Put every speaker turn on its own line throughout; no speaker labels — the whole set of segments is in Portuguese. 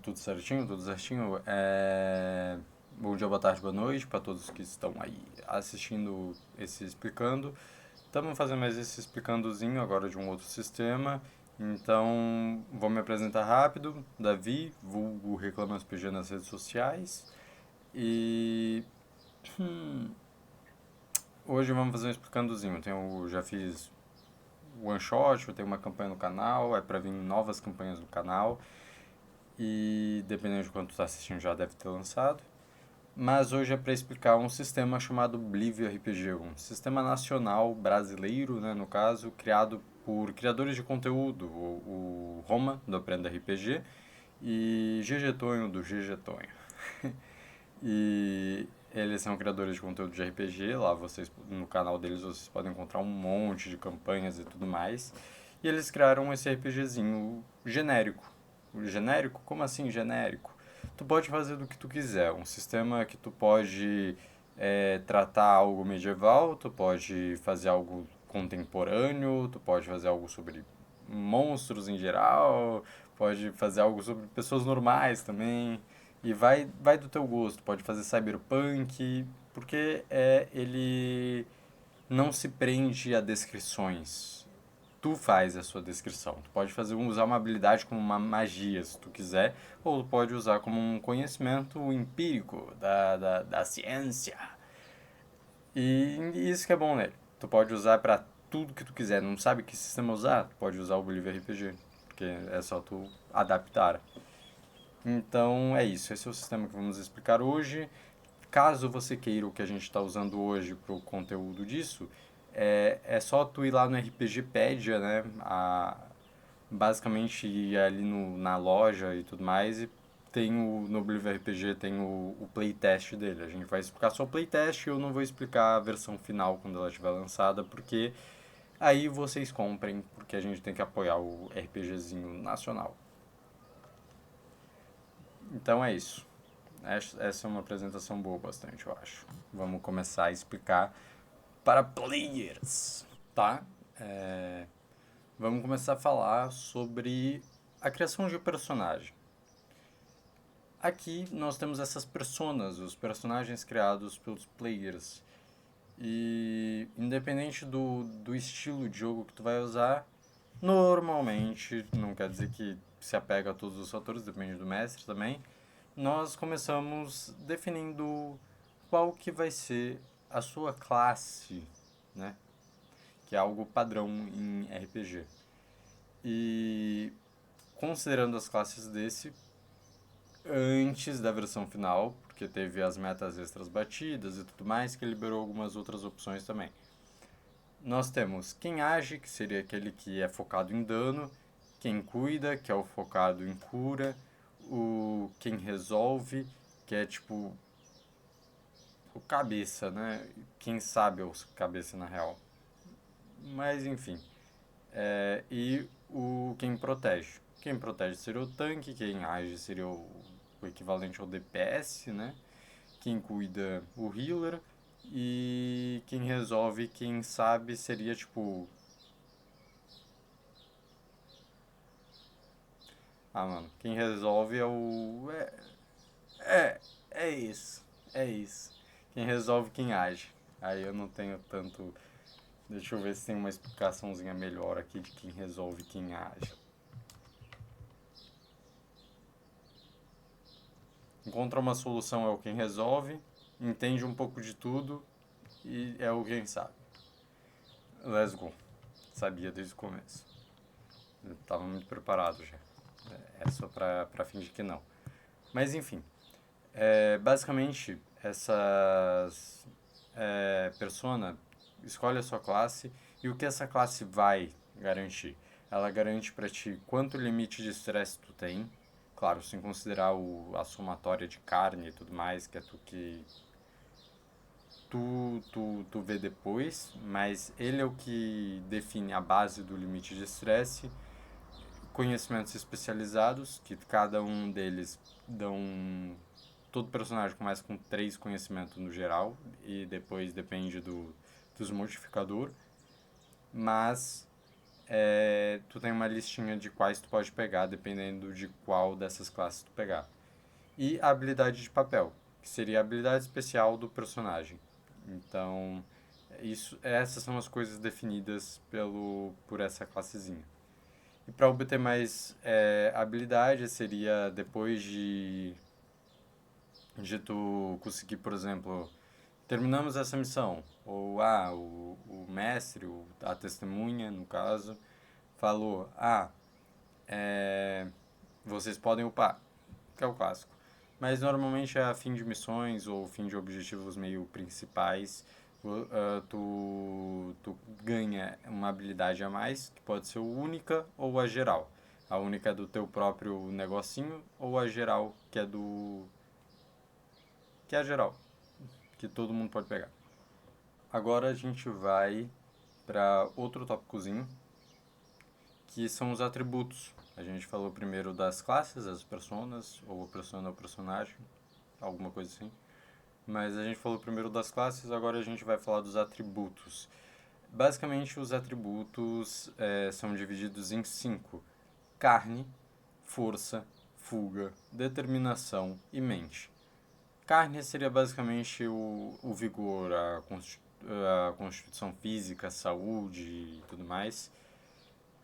Tudo certinho, tudo certinho. Bom dia, boa tarde, boa noite para todos que estão aí assistindo esse explicando. Estamos fazendo mais esse explicandozinho agora de um outro sistema. Então, vou me apresentar rápido. Davi, vulgo Reclamas PG nas redes sociais. E hoje vamos fazer um explicandozinho. Já fiz one shot, eu tenho uma campanha no canal, é para vir novas campanhas no canal. E dependendo de quanto está assistindo já deve ter lançado. Mas hoje é para explicar um sistema chamado Blivio RPG, um sistema nacional brasileiro, né, no caso, criado por criadores de conteúdo, o Roma, do Aprenda RPG, e GG Tonho, do GG Tonho. E eles são criadores de conteúdo de RPG, lá no canal deles vocês podem encontrar um monte de campanhas e tudo mais. E eles criaram esse RPGzinho genérico. Genérico? Como assim genérico? Tu pode fazer do que tu quiser. Um sistema que tu pode tratar algo medieval, tu pode fazer algo contemporâneo, tu pode fazer algo sobre monstros em geral, pode fazer algo sobre pessoas normais também. E vai do teu gosto. Pode fazer cyberpunk, porque ele não se prende a descrições. Tu faz a sua descrição. Tu pode usar uma habilidade como uma magia, se tu quiser, ou tu pode usar como um conhecimento empírico da ciência. E isso que é bom nele. Tu pode usar para tudo que tu quiser. Não sabe que sistema usar? Tu pode usar o Bolívia RPG, porque é só tu adaptar. Então é isso, esse é o sistema que vamos explicar hoje. Caso você queira o que a gente está usando hoje para o conteúdo disso, é só tu ir lá no RPGpedia, né? Basicamente ir ali na loja e tudo mais, e no Oblivion RPG tem o playtest dele. A gente vai explicar só o playtest e eu não vou explicar a versão final quando ela estiver lançada, porque aí vocês comprem, porque a gente tem que apoiar o RPGzinho nacional. Então é isso. Essa é uma apresentação boa bastante, eu acho. Vamos começar a explicar para players, tá? É, Vamos começar a falar sobre a criação de personagem. Aqui nós temos essas personas, os personagens criados pelos players. E independente do estilo de jogo que tu vai usar, normalmente, não quer dizer que se apega a todos os fatores, depende do mestre também, nós começamos definindo qual que vai ser a sua classe, né? Que é algo padrão em RPG. E considerando as classes desse, antes da versão final, porque teve as metas extras batidas e tudo mais, que liberou algumas outras opções também. Nós temos quem age, que seria aquele que é focado em dano, quem cuida, que é o focado em cura, o quem resolve, que é tipo o cabeça, né? Quem sabe é o cabeça na real. Mas enfim. E o quem protege. Quem protege seria o tanque, quem age seria o equivalente ao DPS, né? Quem cuida, o healer. E quem resolve, quem sabe, seria tipo. Ah, mano, quem resolve é o. É isso. É isso. Quem resolve, quem age. Aí eu não tenho tanto. Deixa eu ver se tem uma explicaçãozinha melhor aqui de quem resolve, quem age. Encontra uma solução é o quem resolve, entende um pouco de tudo e é o quem sabe. Let's go. Sabia desde o começo. Eu tava muito preparado já. É só pra fingir que não. Mas enfim, basicamente essas persona escolhe a sua classe e o que essa classe vai garantir. Ela garante para ti quanto limite de estresse tu tem, claro, sem considerar a somatória de carne e tudo mais, que é tu vê depois, mas ele é o que define a base do limite de estresse, conhecimentos especializados, que cada um deles dão. Todo personagem começa com 3 conhecimentos no geral, e depois depende dos modificadores, mas tu tem uma listinha de quais tu pode pegar, dependendo de qual dessas classes tu pegar. E a habilidade de papel, que seria a habilidade especial do personagem. Então, essas são as coisas definidas por essa classezinha. E para obter mais habilidade, seria depois de tu conseguir, por exemplo, terminamos essa missão, ou o mestre, a testemunha, no caso, falou, vocês podem upar, que é o clássico. Mas normalmente é a fim de missões ou fim de objetivos meio principais, tu ganha uma habilidade a mais, que pode ser única ou a geral. A única é do teu próprio negocinho, ou a geral, que é a geral, que todo mundo pode pegar. Agora a gente vai para outro tópicozinho, que são os atributos. A gente falou primeiro das classes, as personas, ou a persona ou personagem, alguma coisa assim. Mas a gente falou primeiro das classes, agora a gente vai falar dos atributos. Basicamente, os atributos são divididos em 5: carne, força, fuga, determinação e mente. Carne seria basicamente o vigor, a constituição física, saúde e tudo mais.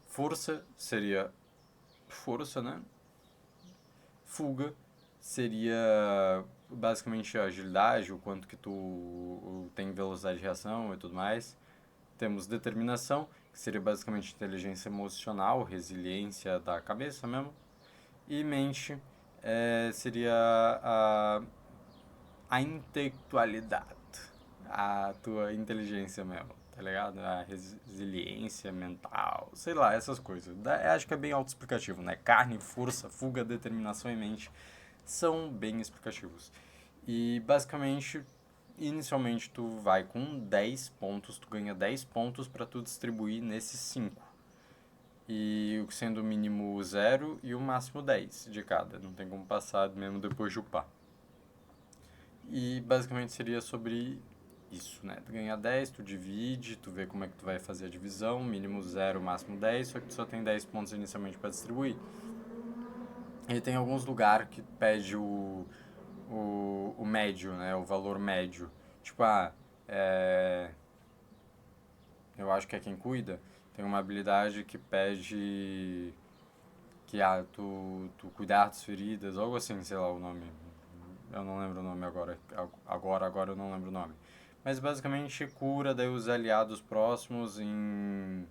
Força seria força, né? Fuga seria basicamente a agilidade, o quanto que tu tem velocidade de reação e tudo mais. Temos determinação, que seria basicamente inteligência emocional, resiliência da cabeça mesmo. E mente seria a intelectualidade, a tua inteligência mesmo, tá ligado? A resiliência mental, sei lá, essas coisas. Acho que é bem autoexplicativo, né? Carne, força, fuga, determinação e mente são bem explicativos. E basicamente, inicialmente tu vai com 10 pontos, tu ganha 10 pontos para tu distribuir nesses 5. E sendo o mínimo 0 e o máximo 10 de cada. Não tem como passar mesmo depois de upar. E basicamente seria sobre isso, né? Tu ganha 10, tu divide, tu vê como é que tu vai fazer a divisão, mínimo 0, máximo 10, só que tu só tem 10 pontos inicialmente para distribuir. E tem alguns lugares que pede o médio, né? O valor médio. Tipo, eu acho que é quem cuida, tem uma habilidade que pede que tu cuidar das feridas, algo assim, sei lá o nome. Eu não lembro o nome agora. Agora eu não lembro o nome. Mas basicamente cura daí os aliados próximos em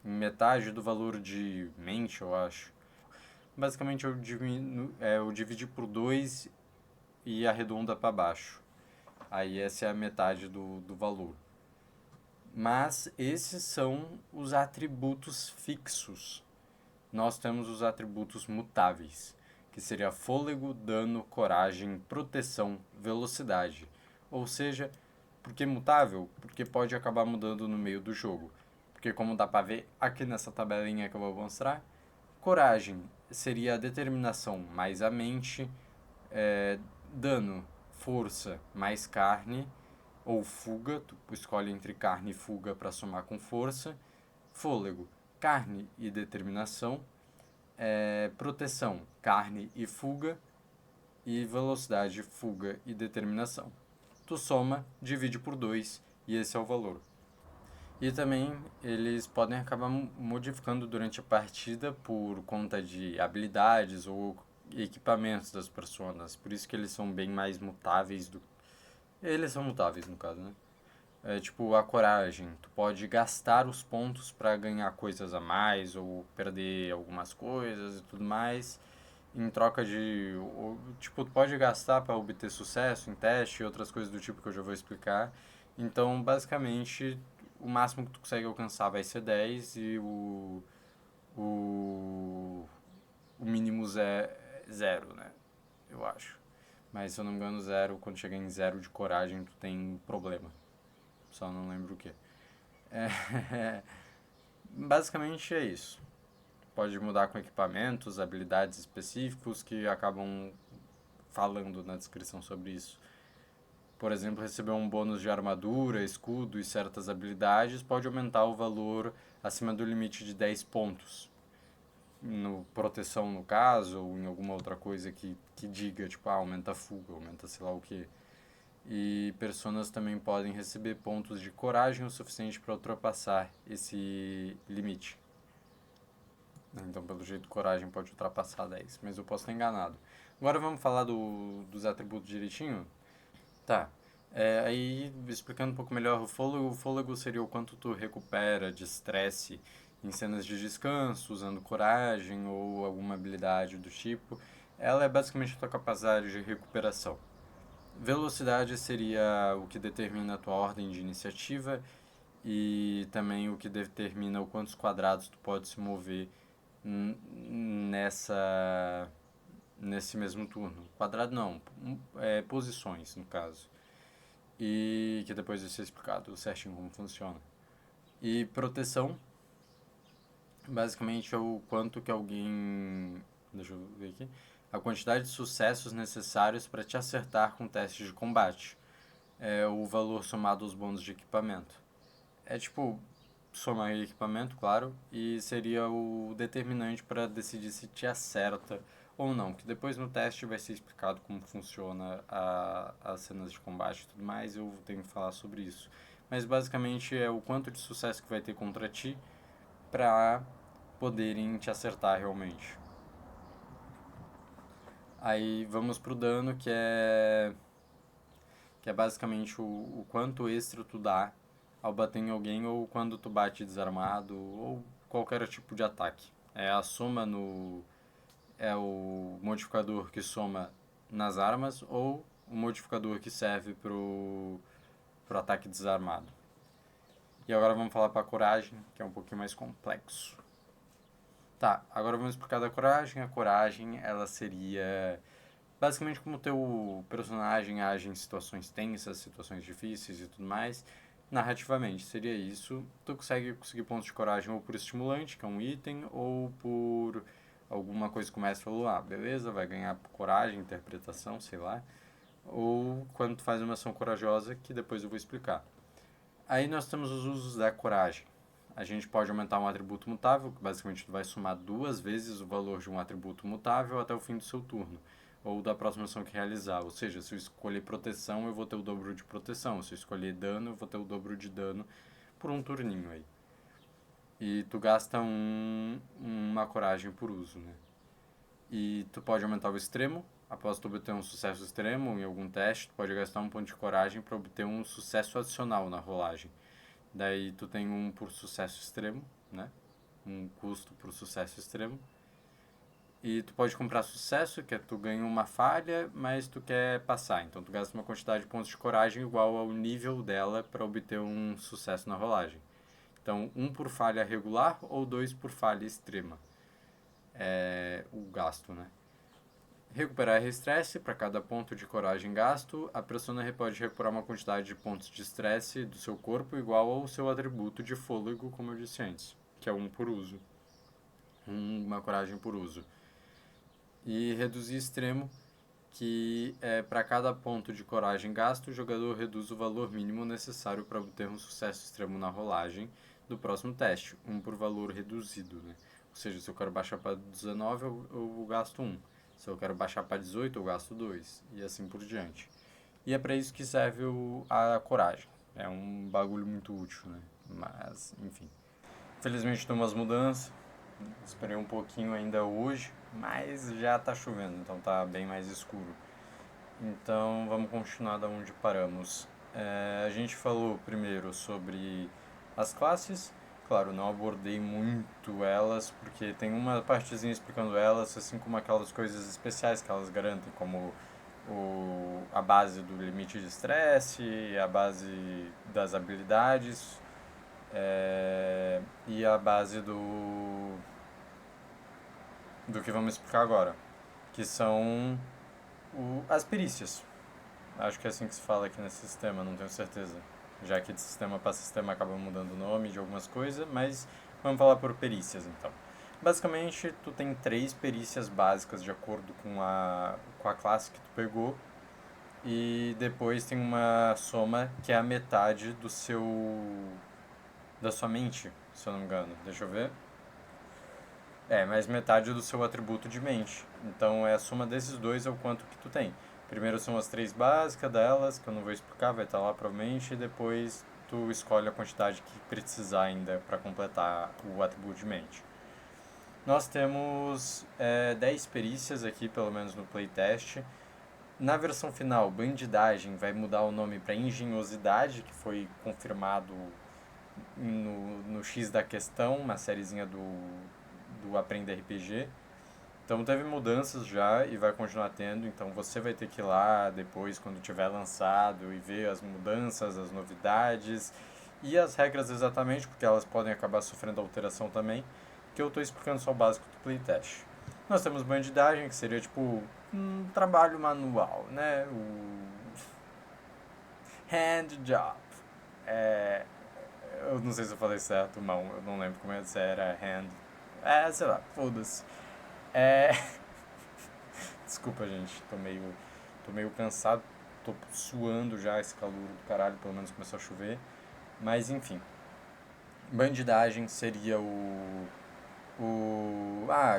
metade do valor de mente, eu acho. Basicamente eu dividi por 2 e arredonda para baixo. Aí essa é a metade do valor. Mas esses são os atributos fixos. Nós temos os atributos mutáveis, que seria fôlego, dano, coragem, proteção, velocidade. Ou seja, por que mutável? Porque pode acabar mudando no meio do jogo. Porque como dá para ver aqui nessa tabelinha que eu vou mostrar, coragem seria a determinação mais a mente, dano, força mais carne, ou fuga, tu escolhe entre carne e fuga para somar com força, fôlego, carne e determinação, proteção, carne e fuga, e velocidade, fuga e determinação. Tu soma, divide por 2 e esse é o valor. E também eles podem acabar modificando durante a partida por conta de habilidades ou equipamentos das personas. Por isso que eles são bem mais mutáveis do... Eles são mutáveis, no caso, né? Tipo, a coragem. Tu pode gastar os pontos para ganhar coisas a mais ou perder algumas coisas e tudo mais. Em troca de... Tipo, tu pode gastar para obter sucesso em teste e outras coisas do tipo que eu já vou explicar. Então, basicamente, o máximo que tu consegue alcançar vai ser 10 e o, o mínimo é 0, né? Eu acho. Mas se eu não me engano, 0, quando chega em 0 de coragem, tu tem problema. Só não lembro o que. Basicamente é isso. Pode mudar com equipamentos, habilidades específicos que acabam falando na descrição sobre isso. Por exemplo, receber um bônus de armadura, escudo e certas habilidades pode aumentar o valor acima do limite de 10 pontos. No proteção, no caso, ou em alguma outra coisa que diga, tipo, aumenta a fuga, aumenta sei lá o que. E personas também podem receber pontos de coragem o suficiente para ultrapassar esse limite. Então, pelo jeito, coragem pode ultrapassar 10, mas eu posso estar enganado. Agora vamos falar dos atributos direitinho? Tá. Aí, explicando um pouco melhor o fôlego seria o quanto tu recupera de estresse em cenas de descanso, usando coragem ou alguma habilidade do tipo. Ela é basicamente a tua capacidade de recuperação. Velocidade seria o que determina a tua ordem de iniciativa e também o que determina o quantos quadrados tu pode se mover nessa nesse mesmo turno. Quadrado não, posições no caso. E que depois vai ser explicado certinho como funciona. E proteção, basicamente é o quanto que alguém... Deixa eu ver aqui. A quantidade de sucessos necessários para te acertar com testes de combate. É o valor somado aos bônus de equipamento. É tipo, somar equipamento, claro, e seria o determinante para decidir se te acerta ou não, que depois no teste vai ser explicado como funciona as cenas de combate e tudo mais, eu tenho que falar sobre isso. Mas basicamente é o quanto de sucesso que vai ter contra ti para poderem te acertar realmente. Aí vamos pro dano, que é basicamente o quanto extra tu dá ao bater em alguém ou quando tu bate desarmado ou qualquer tipo de ataque. É a soma no... é o modificador que soma nas armas ou o modificador que serve pro ataque desarmado. E agora vamos falar para a coragem, que é um pouquinho mais complexo. Tá, agora vamos explicar da coragem. A coragem, ela seria basicamente como o teu personagem age em situações tensas, situações difíceis e tudo mais. Narrativamente, seria isso. Tu conseguir pontos de coragem ou por estimulante, que é um item, ou por alguma coisa que o mestre falou, beleza, vai ganhar por coragem, interpretação, sei lá. Ou quando tu faz uma ação corajosa, que depois eu vou explicar. Aí nós temos os usos da coragem. A gente pode aumentar um atributo mutável, que basicamente tu vai somar 2 vezes o valor de um atributo mutável até o fim do seu turno, ou da próxima ação que realizar. Ou seja, se eu escolher proteção, eu vou ter o dobro de proteção. Se eu escolher dano, eu vou ter o dobro de dano por um turninho aí. E tu gasta uma coragem por uso, né? E tu pode aumentar o extremo. Após tu obter um sucesso extremo em algum teste, tu pode gastar um ponto de coragem para obter um sucesso adicional na rolagem. Daí tu tem um por sucesso extremo, né? Um custo por sucesso extremo. E tu pode comprar sucesso, que é tu ganha uma falha, mas tu quer passar. Então tu gasta uma quantidade de pontos de coragem igual ao nível dela para obter um sucesso na rolagem. Então, 1 por falha regular ou 2 por falha extrema. É o gasto, né? Recuperar estresse. Para cada ponto de coragem gasto, a persona pode recuperar uma quantidade de pontos de estresse do seu corpo igual ao seu atributo de fôlego, como eu disse antes, que é 1 por uso. Uma coragem por uso. E reduzir extremo, que é para cada ponto de coragem gasto, o jogador reduz o valor mínimo necessário para obter um sucesso extremo na rolagem do próximo teste, 1 por valor reduzido, né? Ou seja, se eu quero baixar para 19, eu gasto 1. Se eu quero baixar para 18, eu gasto 2. E assim por diante. E é para isso que serve a coragem. É um bagulho muito útil, né? Mas, enfim. Infelizmente tem umas mudanças. Esperei um pouquinho ainda hoje, mas já tá chovendo, então tá bem mais escuro. Então vamos continuar da onde paramos. A gente falou primeiro sobre as classes. Claro, não abordei muito elas, porque tem uma partezinha explicando elas, assim como aquelas coisas especiais que elas garantem, como a base do limite de estresse, a base das habilidades e a base do que vamos explicar agora, que são as perícias. Acho que é assim que se fala aqui nesse sistema, não tenho certeza. Já que de sistema para sistema acaba mudando o nome de algumas coisas, mas vamos falar por perícias então. Basicamente, tu tem 3 perícias básicas de acordo com a classe que tu pegou, e depois tem uma soma que é a metade da sua mente. se eu não me engano. Deixa eu ver. É, mais metade do seu atributo de mente. Então é a soma desses dois é o quanto que tu tem. Primeiro são as três básicas delas, que eu não vou explicar, vai estar lá provavelmente, e depois tu escolhe a quantidade que precisar ainda para completar o atributo de mente. Nós temos 10 perícias aqui, pelo menos no playtest. Na versão final, bandidagem vai mudar o nome para engenhosidade, que foi confirmado no X da questão, uma sériezinha do Aprenda RPG. Então teve mudanças já e vai continuar tendo, então você vai ter que ir lá depois, quando tiver lançado, e ver as mudanças, as novidades e as regras exatamente, porque elas podem acabar sofrendo alteração também, que eu estou explicando só o básico do playtest. Nós temos bandidagem, que seria tipo um trabalho manual, né? O hand job. É, eu não sei se eu falei certo, mão, eu não lembro como era hand. Sei lá, foda-se. É, desculpa, gente, tô meio cansado, tô suando já esse calor do caralho, pelo menos começou a chover. Mas enfim, bandidagem seria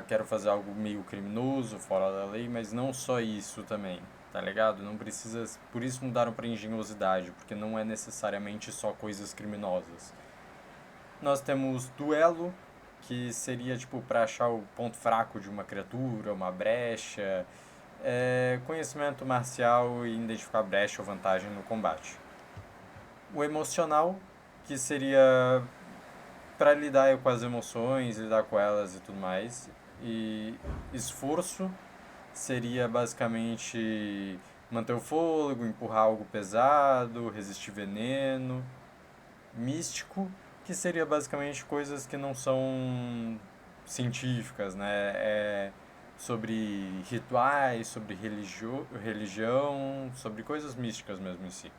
quero fazer algo meio criminoso, fora da lei, mas não só isso também, tá ligado? Não precisa, por isso mudaram pra engenhosidade, porque não é necessariamente só coisas criminosas. Nós temos duelo, que seria tipo para achar o ponto fraco de uma criatura, uma brecha, conhecimento marcial e identificar brecha ou vantagem no combate. O emocional, que seria para lidar com as emoções, lidar com elas e tudo mais. E esforço seria basicamente manter o fôlego, empurrar algo pesado, resistir veneno. Místico, que seria basicamente coisas que não são científicas, né? Sobre rituais, sobre religião, sobre coisas místicas mesmo em si.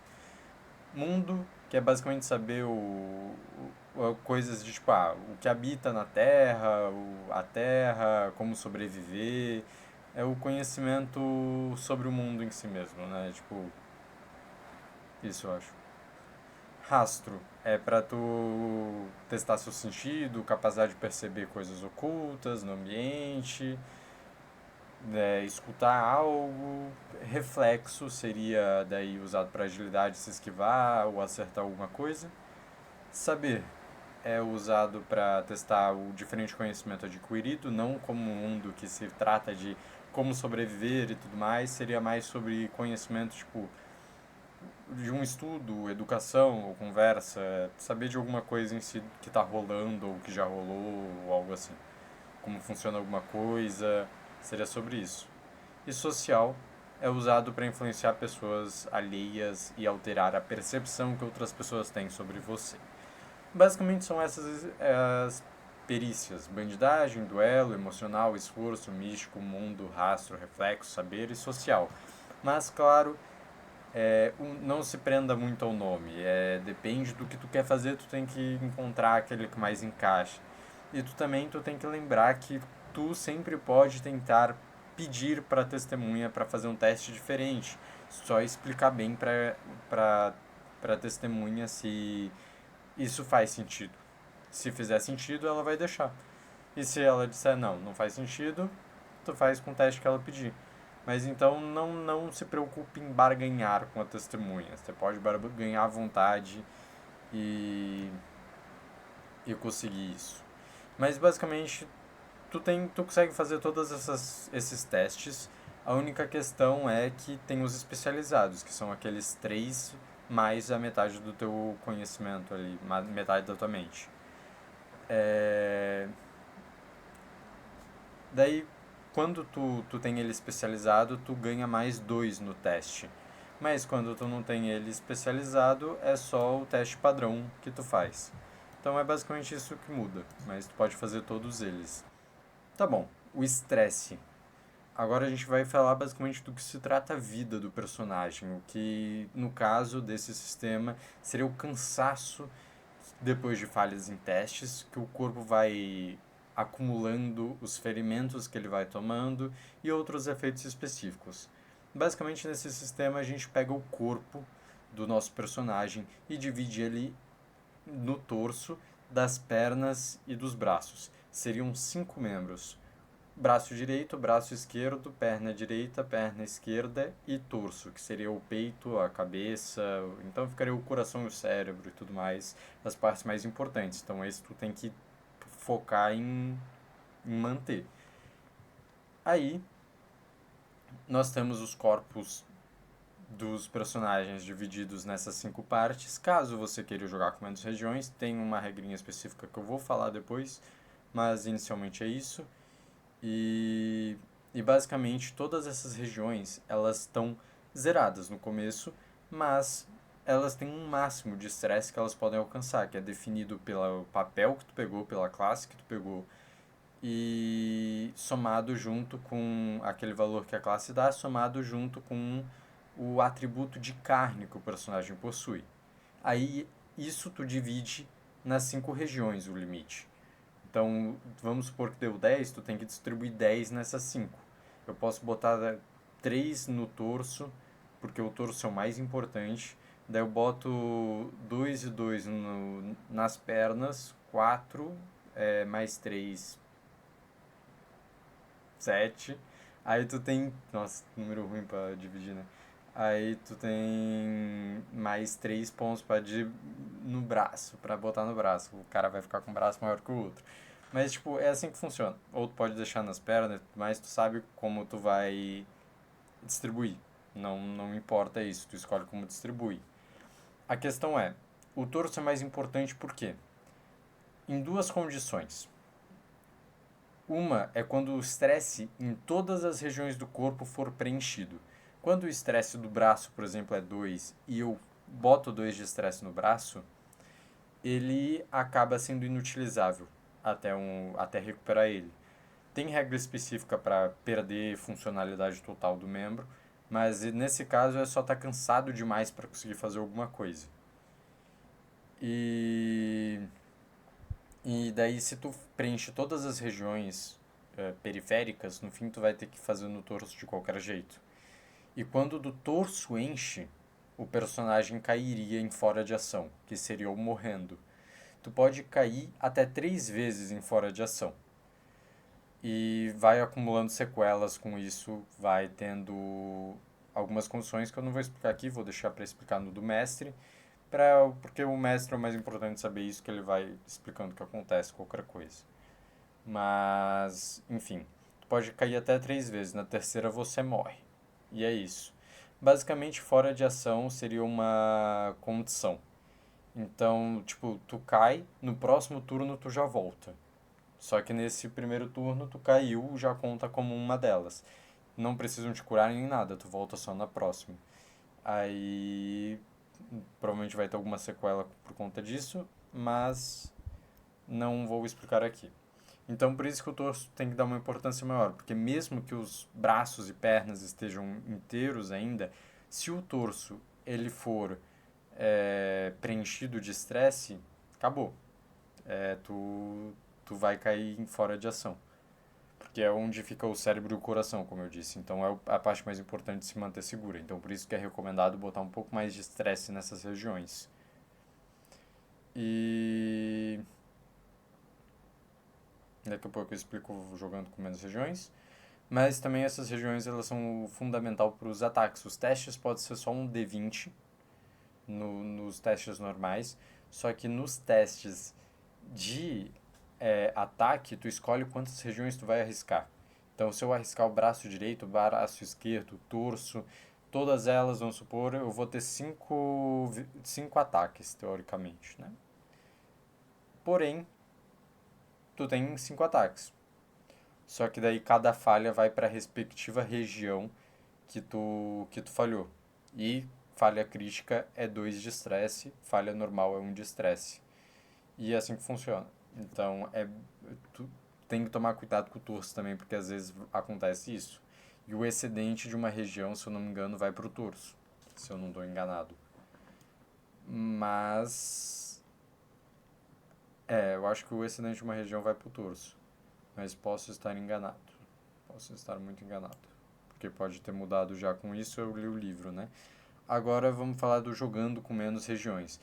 Mundo, que é basicamente saber coisas de tipo, o que habita na Terra, a Terra, como sobreviver. É o conhecimento sobre o mundo em si mesmo, né? Tipo, isso eu acho. Rastro é para tu testar seu sentido, capacidade de perceber coisas ocultas no ambiente, escutar algo. Reflexo seria daí usado para agilidade, se esquivar ou acertar alguma coisa. Saber é usado para testar o diferente conhecimento adquirido, não como um mundo que se trata de como sobreviver e tudo mais, seria mais sobre conhecimento, tipo, de um estudo, educação ou conversa, saber de alguma coisa em si que está rolando ou que já rolou ou algo assim. Como funciona alguma coisa, seria sobre isso. E social é usado para influenciar pessoas alheias e alterar a percepção que outras pessoas têm sobre você. Basicamente são essas as perícias: bandidagem, duelo, emocional, esforço, místico, mundo, rastro, reflexo, saber e social. Mas, claro, não se prenda muito ao nome. Depende do que tu quer fazer, tu tem que encontrar aquele que mais encaixa. E tu tem que lembrar que tu sempre pode tentar pedir para a testemunha para fazer um teste diferente. Só explicar bem para a testemunha se isso faz sentido. Se fizer sentido, ela vai deixar. E se ela disser não, não faz sentido, tu faz com o teste que ela pedir. Mas então não se preocupe em barganhar com a testemunha. Você pode barganhar à vontade e, e conseguir isso. Mas basicamente tu consegue fazer todos esses testes. A única questão é que tem os especializados, que são aqueles três mais a metade do teu conhecimento ali, metade da tua mente. Daí, quando tu tem ele especializado, tu ganha mais 2 no teste. Mas quando tu não tem ele especializado, é só o teste padrão que tu faz. Então é basicamente isso que muda, mas tu pode fazer todos eles. Tá bom, o estresse. Agora a gente vai falar basicamente do que se trata a vida do personagem, o que no caso desse sistema seria o cansaço depois de falhas em testes, que o corpo vai acumulando os ferimentos que ele vai tomando e outros efeitos específicos. Basicamente, nesse sistema, a gente pega o corpo do nosso personagem e divide ele no torso das pernas e dos braços. Seriam 5 membros. Braço direito, braço esquerdo, perna direita, perna esquerda e torso, que seria o peito, a cabeça, então ficaria o coração e o cérebro e tudo mais, as partes mais importantes. Então esse tu tem que focar em manter. Aí nós temos os corpos dos personagens divididos nessas 5 partes. Caso você queira jogar com menos regiões, tem uma regrinha específica que eu vou falar depois, mas inicialmente é isso. E, e basicamente todas essas regiões elas estão zeradas no começo, mas elas têm um máximo de estresse que elas podem alcançar, que é definido pelo papel que tu pegou, pela classe que tu pegou, e somado junto com aquele valor que a classe dá, somado junto com o atributo de carne que o personagem possui. Aí isso tu divide nas 5 regiões, o limite. Então, vamos supor que deu 10, tu tem que distribuir 10 nessas 5. Eu posso botar 3 no torso, porque o torso é o mais importante. Daí eu boto 2 e 2 nas pernas, 4, mais 3, 7. Aí tu tem. Nossa, número ruim pra dividir, né? Aí tu tem mais 3 pontos no braço, pra botar no braço. O cara vai ficar com o braço maior que o outro. Mas, tipo, é assim que funciona. Ou tu pode deixar nas pernas, mas tu sabe como tu vai distribuir. Não importa isso, tu escolhe como distribui. A questão é, o torso é mais importante por quê? Em duas condições. Uma é quando o estresse em todas as regiões do corpo for preenchido. Quando o estresse do braço, por exemplo, é 2 e eu boto 2 de estresse no braço, ele acaba sendo inutilizável até recuperar ele. Tem regra específica para perder funcionalidade total do membro, mas nesse caso é só estar cansado demais para conseguir fazer alguma coisa. E, e daí se tu preenche todas as regiões periféricas, no fim tu vai ter que fazer no torso de qualquer jeito. E quando do torso enche, o personagem cairia em fora de ação, que seria o morrendo. Tu pode cair até 3 vezes em fora de ação. E vai acumulando sequelas com isso, vai tendo algumas condições que eu não vou explicar aqui, vou deixar para explicar no do mestre, porque o mestre é o mais importante saber isso, que ele vai explicando o que acontece, qualquer coisa. Mas, enfim, tu pode cair até 3 vezes, na terceira você morre. E é isso. Basicamente, fora de ação seria uma condição. Então, tipo, tu cai, no próximo turno tu já volta. Só que nesse primeiro turno tu caiu, já conta como uma delas. Não precisam te curar nem nada, tu volta só na próxima. Aí provavelmente vai ter alguma sequela por conta disso, mas não vou explicar aqui. Então por isso que o torso tem que dar uma importância maior, porque mesmo que os braços e pernas estejam inteiros ainda, se o torso ele for preenchido de estresse, acabou. Tu vai cair em fora de ação. Porque é onde fica o cérebro e o coração, como eu disse. Então é a parte mais importante de se manter segura. Então por isso que é recomendado botar um pouco mais de estresse nessas regiões. E daqui a pouco eu explico jogando com menos regiões. Mas também essas regiões elas são fundamental para os ataques. Os testes podem ser só um D20 nos testes normais. Só que nos testes de ataque, tu escolhe quantas regiões tu vai arriscar. Então, se eu arriscar o braço direito, o braço esquerdo, o torso, todas elas, vamos supor, eu vou ter 5 ataques, teoricamente, né? Porém, tu tem 5 ataques. Só que daí cada falha vai para a respectiva região que tu falhou. E falha crítica é 2 de estresse, falha normal é 1 de estresse. E é assim que funciona. Então, tu tem que tomar cuidado com o torso também, porque às vezes acontece isso. E o excedente de uma região, se eu não me engano, vai pro torso, se eu não estou enganado. Mas, eu acho que o excedente de uma região vai pro torso. Mas posso estar enganado. Posso estar muito enganado. Porque pode ter mudado já com isso, eu li o livro, né? Agora vamos falar do jogando com menos regiões.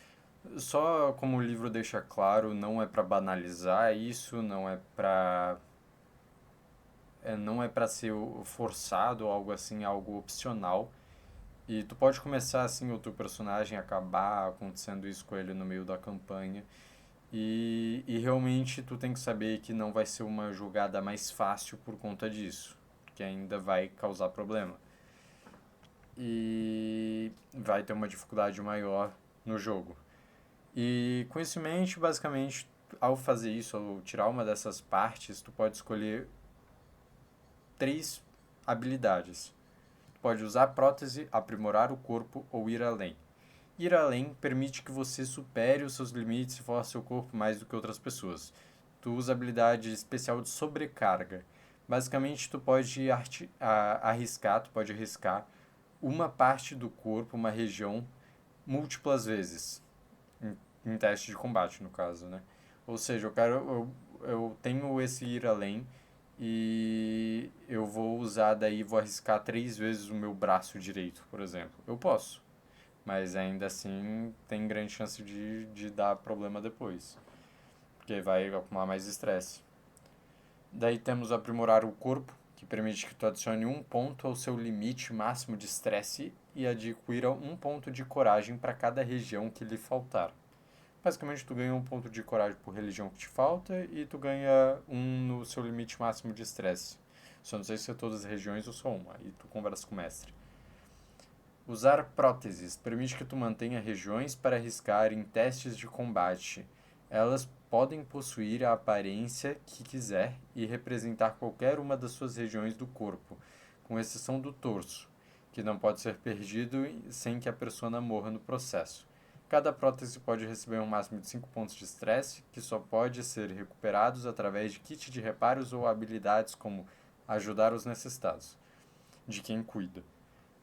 Só como o livro deixa claro, não é pra banalizar isso, não é para ser forçado ou algo assim, algo opcional. E tu pode começar assim o teu personagem acabar acontecendo isso com ele no meio da campanha. E realmente tu tem que saber que não vai ser uma jogada mais fácil por conta disso, que ainda vai causar problema. E vai ter uma dificuldade maior no jogo. E com isso em mente, basicamente, ao fazer isso, ao tirar uma dessas partes, tu pode escolher 3 habilidades. Tu pode usar a prótese, aprimorar o corpo ou ir além. Ir além permite que você supere os seus limites e force seu corpo mais do que outras pessoas. Tu usa a habilidade especial de sobrecarga. Basicamente, tu pode arriscar, tu pode arriscar uma parte do corpo, uma região, múltiplas vezes. Em teste de combate, no caso, né? Ou seja, eu tenho esse ir além e eu vou usar daí, vou arriscar 3 vezes o meu braço direito, por exemplo. Eu posso, mas ainda assim tem grande chance de dar problema depois, porque vai acumular mais estresse. Daí temos aprimorar o corpo, que permite que tu adicione um ponto ao seu limite máximo de estresse e adquira um ponto de coragem para cada região que lhe faltar. Basicamente, tu ganha um ponto de coragem por religião que te falta e tu ganha um no seu limite máximo de estresse. Só não sei se é todas as regiões ou só uma, e tu conversa com o mestre. Usar próteses permite que tu mantenha regiões para arriscar em testes de combate. Elas podem possuir a aparência que quiser e representar qualquer uma das suas regiões do corpo, com exceção do torso, que não pode ser perdido sem que a persona morra no processo. Cada prótese pode receber um máximo de 5 pontos de estresse, que só pode ser recuperados através de kit de reparos ou habilidades como ajudar os necessitados, de quem cuida.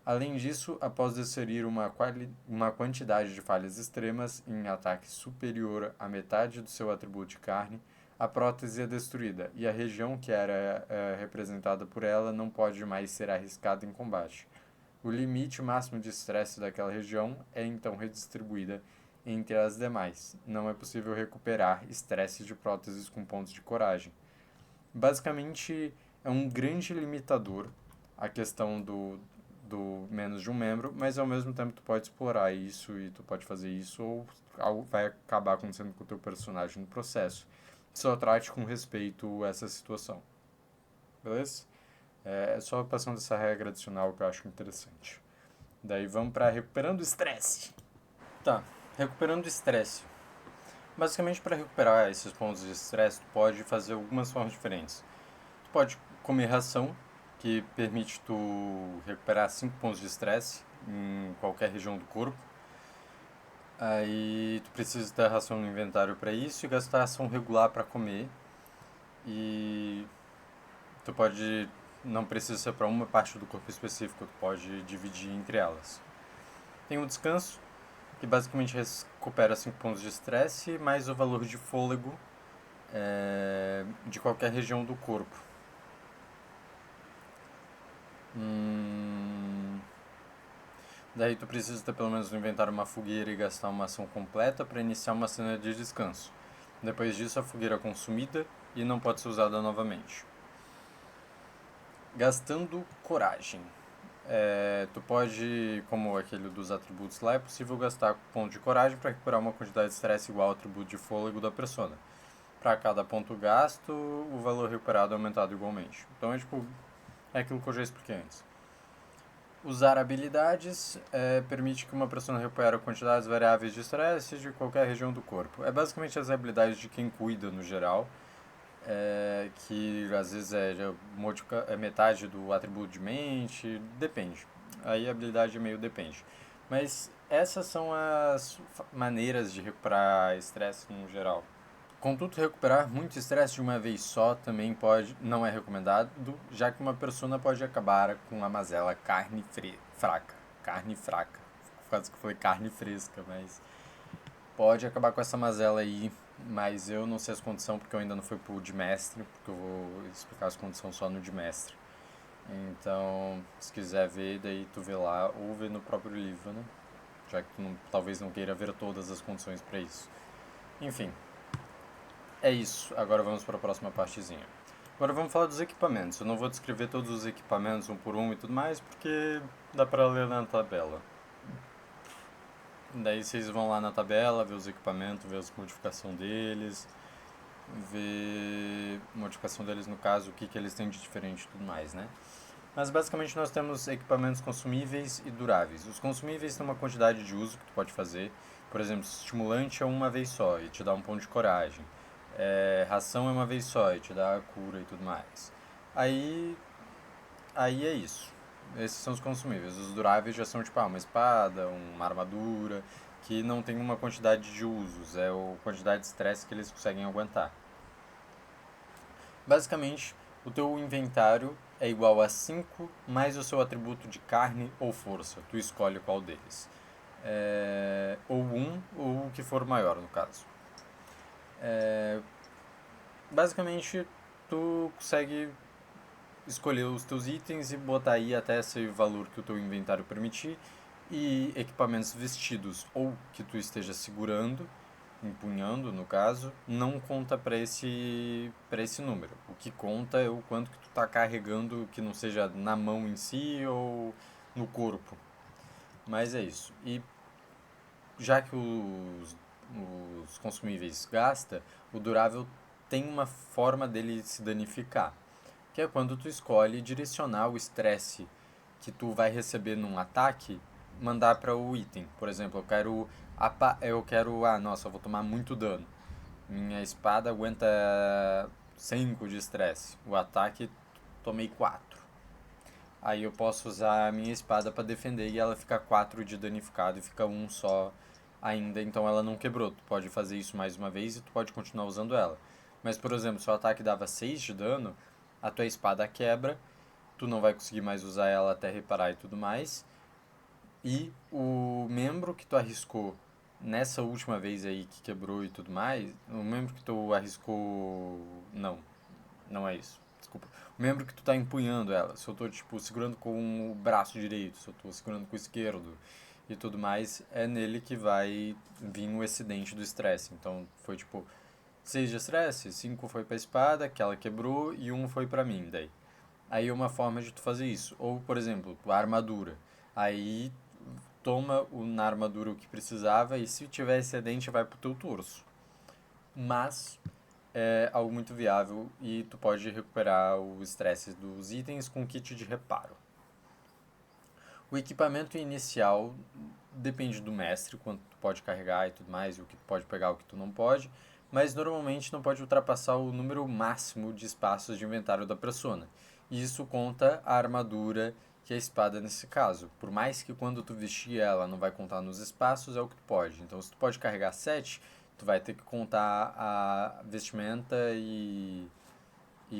Além disso, após desferir uma quantidade de falhas extremas em ataque superior à metade do seu atributo de carne, a prótese é destruída e a região que era representada por ela não pode mais ser arriscada em combate. O limite máximo de estresse daquela região é então redistribuída entre as demais. Não é possível recuperar estresse de próteses com pontos de coragem. Basicamente, é um grande limitador a questão do menos de um membro, mas ao mesmo tempo tu pode explorar isso e tu pode fazer isso ou algo vai acabar acontecendo com o teu personagem no processo. Só trate com respeito essa situação. Beleza? É só passando essa regra adicional que eu acho interessante. Daí vamos para recuperando o estresse. Tá, recuperando o estresse. Basicamente, para recuperar esses pontos de estresse, tu pode fazer algumas formas diferentes. Tu pode comer ração, que permite tu recuperar 5 pontos de estresse em qualquer região do corpo. Aí tu precisa ter ração no inventário para isso e gastar ação regular para comer. E tu pode, não precisa ser para uma parte do corpo específico, tu pode dividir entre elas. Tem o descanso, que basicamente recupera 5 pontos de estresse mais o valor de fôlego de qualquer região do corpo. Daí tu precisa ter pelo menos no inventário uma fogueira e gastar uma ação completa para iniciar uma cena de descanso. Depois disso a fogueira é consumida e não pode ser usada novamente. Gastando coragem. Tu pode, como aquele dos atributos lá, é possível gastar ponto de coragem para recuperar uma quantidade de estresse igual ao atributo de fôlego da persona. Para cada ponto gasto, o valor recuperado é aumentado igualmente. Então é aquilo que eu já expliquei antes. Usar habilidades permite que uma pessoa recupere quantidades variáveis de estresse de qualquer região do corpo. É basicamente as habilidades de quem cuida no geral, que às vezes é metade do atributo de mente, depende. Aí a habilidade meio depende. Mas essas são as maneiras de recuperar estresse no geral. Contudo, recuperar muito estresse de uma vez só também não é recomendado, já que uma persona pode acabar com a mazela fraca. Carne fraca. Quase que foi carne fresca, mas pode acabar com essa mazela aí, mas eu não sei as condições porque eu ainda não fui pro de mestre, porque eu vou explicar as condições só no de mestre. Então, se quiser ver, daí tu vê lá ou vê no próprio livro, né? já que tu talvez não queira ver todas as condições para isso. Enfim, é isso. Agora vamos para a próxima partezinha. Agora vamos falar dos equipamentos. Eu não vou descrever todos os equipamentos um por um e tudo mais, porque dá para ler na tabela. Daí vocês vão lá na tabela, ver os equipamentos, ver as modificações deles, ver modificação deles no caso, o que eles têm de diferente e tudo mais, né? Mas basicamente nós temos equipamentos consumíveis e duráveis. Os consumíveis têm uma quantidade de uso que tu pode fazer. Por exemplo, estimulante é uma vez só e te dá um ponto de coragem. Ração é uma vez só e te dá a cura e tudo mais. Aí, aí é isso. Esses são os consumíveis. Os duráveis já são tipo uma espada, uma armadura, que não tem uma quantidade de usos, é a quantidade de estresse que eles conseguem aguentar. Basicamente, o teu inventário é igual a 5 mais o seu atributo de carne ou força. Tu escolhe qual deles. Ou 1 ou o que for maior, no caso. Basicamente, tu consegue escolher os teus itens e botar aí até esse valor que o teu inventário permitir. E equipamentos vestidos ou que tu esteja segurando, empunhando no caso, não conta para esse número. O que conta é o quanto que tu tá carregando, que não seja na mão em si ou no corpo. Mas é isso. E já que os consumíveis gasta, o durável tem uma forma dele se danificar, que é quando tu escolhe direcionar o estresse que tu vai receber num ataque, mandar para o item. Por exemplo, nossa, eu vou tomar muito dano. Minha espada aguenta 5 de estresse. O ataque tomei 4. Aí eu posso usar a minha espada para defender e ela fica 4 de danificado e fica um só ainda, então ela não quebrou. Tu pode fazer isso mais uma vez e tu pode continuar usando ela. Mas, por exemplo, se o ataque dava 6 de dano, a tua espada quebra, tu não vai conseguir mais usar ela até reparar e tudo mais. E o membro que tu arriscou nessa última vez aí que quebrou e tudo mais, o membro que tu arriscou. Não, não é isso. Desculpa. O membro que tu tá empunhando ela. Se eu tô, tipo, segurando com o braço direito, se eu tô segurando com o esquerdo e tudo mais, é nele que vai vir o excedente do estresse. Então foi tipo 6 de estresse, 5 foi pra espada, que ela quebrou, e um foi pra mim, daí. Aí é uma forma de tu fazer isso. Ou, por exemplo, a armadura. Aí toma na armadura o que precisava e se tiver excedente vai pro teu torso. Mas é algo muito viável e tu pode recuperar o estresse dos itens com kit de reparo. O equipamento inicial depende do mestre, quanto tu pode carregar e tudo mais, e o que tu pode pegar, o que tu não pode, mas normalmente não pode ultrapassar o número máximo de espaços de inventário da persona. E isso conta a armadura que é a espada nesse caso. Por mais que quando tu vestir ela não vai contar nos espaços, é o que tu pode. Então se tu pode carregar 7, tu vai ter que contar a vestimenta e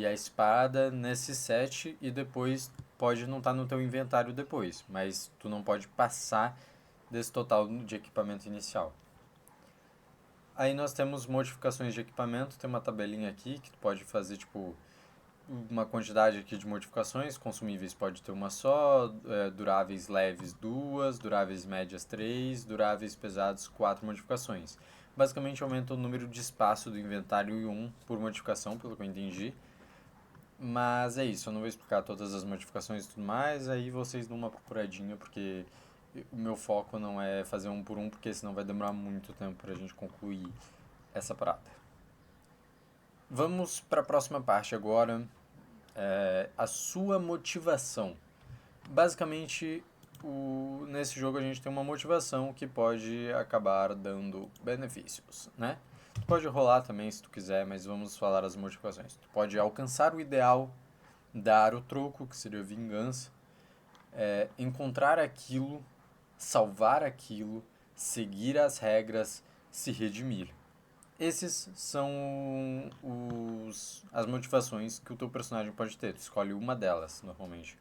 a espada nesse set e depois pode não estar no teu inventário depois, mas tu não pode passar desse total de equipamento inicial. Aí nós temos modificações de equipamento, tem uma tabelinha aqui que tu pode fazer tipo uma quantidade aqui de modificações, consumíveis pode ter uma só, duráveis leves 2, duráveis médias 3, duráveis pesados 4 modificações. Basicamente aumenta o número de espaço do inventário em 1 por modificação, pelo que eu entendi. Mas é isso, eu não vou explicar todas as modificações e tudo mais, aí vocês dão uma procuradinha, porque o meu foco não é fazer um por um, porque senão vai demorar muito tempo pra gente concluir essa parada. Vamos para a próxima parte agora, a sua motivação. Basicamente, nesse jogo a gente tem uma motivação que pode acabar dando benefícios, né? Tu pode rolar também se tu quiser, mas vamos falar as motivações. Tu pode alcançar o ideal, dar o troco, que seria vingança, encontrar aquilo, salvar aquilo, seguir as regras, se redimir. Esses são as motivações que o teu personagem pode ter. Tu escolhe uma delas, normalmente.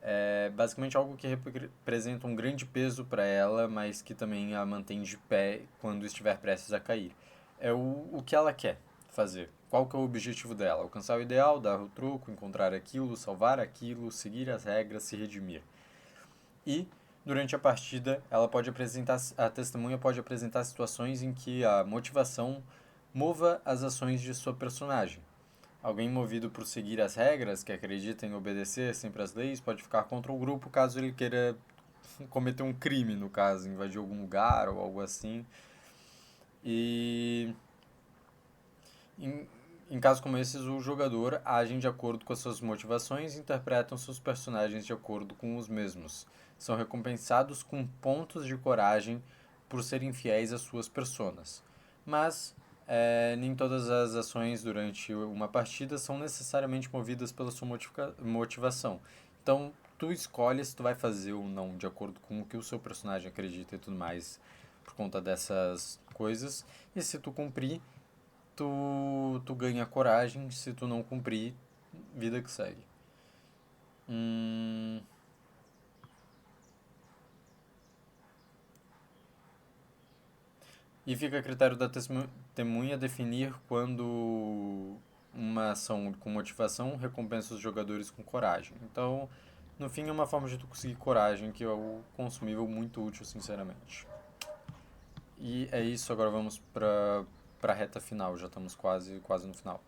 É basicamente algo que representa um grande peso para ela, mas que também a mantém de pé quando estiver prestes a cair. É o que ela quer fazer. Qual que é o objetivo dela? Alcançar o ideal, dar o troco, encontrar aquilo, salvar aquilo, seguir as regras, se redimir. E Durante a partida, a testemunha pode apresentar situações em que a motivação mova as ações de sua personagem. Alguém movido por seguir as regras, que acredita em obedecer sempre às leis, pode ficar contra o grupo caso ele queira cometer um crime, no caso, invadir algum lugar ou algo assim. E em, em casos como esses, o jogador age de acordo com as suas motivações e interpretam seus personagens de acordo com os mesmos. São recompensados com pontos de coragem por serem fiéis às suas personas. Mas nem todas as ações durante uma partida são necessariamente movidas pela sua motivação. Então, tu escolhe se tu vai fazer ou não de acordo com o que o seu personagem acredita e tudo mais, por conta dessas coisas. E se tu cumprir, tu ganha coragem. Se tu não cumprir, vida que segue. Hum, E fica a critério da testemunha definir quando uma ação com motivação recompensa os jogadores com coragem. Então, no fim, é uma forma de tu conseguir coragem, que é o consumível muito útil, sinceramente. E é isso, agora vamos para a reta final, já estamos quase no final.